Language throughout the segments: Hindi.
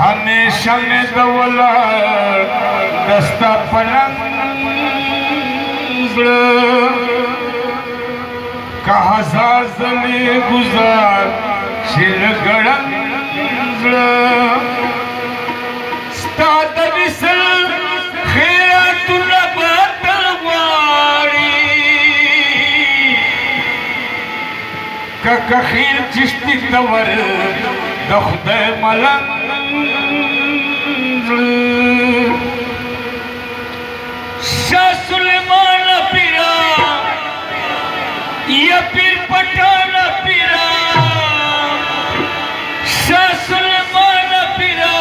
हमेशा में दौला दस्ता पलंग कहा साजले गुजार शिरगड़ंग स्ताद विसल खेरा तुला बातवारी का कखीर चिश्ती तवर दख्दे मलंग शाह सुलेमान पीरा या पीर पठान पीरा शाह सुलेमान पीरा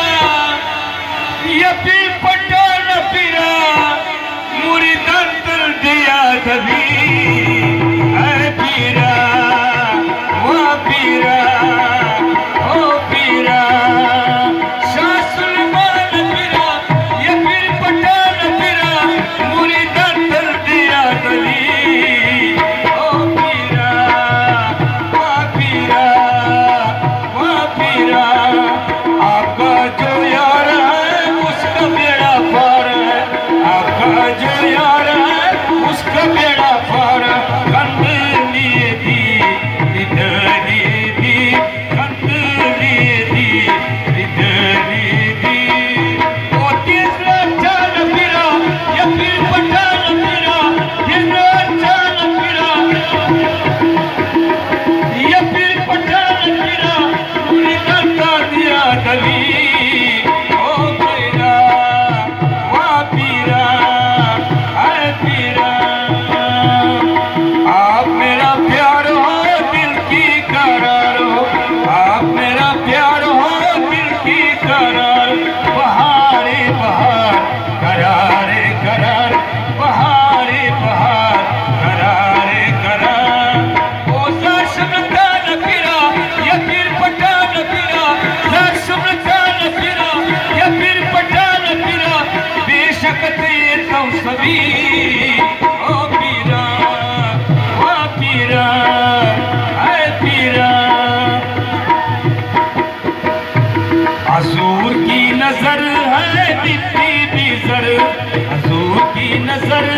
या पीर पठान पीरा मुरीदान दिल दिया दबी ऐ पीरा वो पीरा ओ पीरा शाह सुलेमान पीरा या पीर पठान पीरा मुरीदान दिल दिया दबी हजूर की नजर है दिखती भी जर हजूर की नजर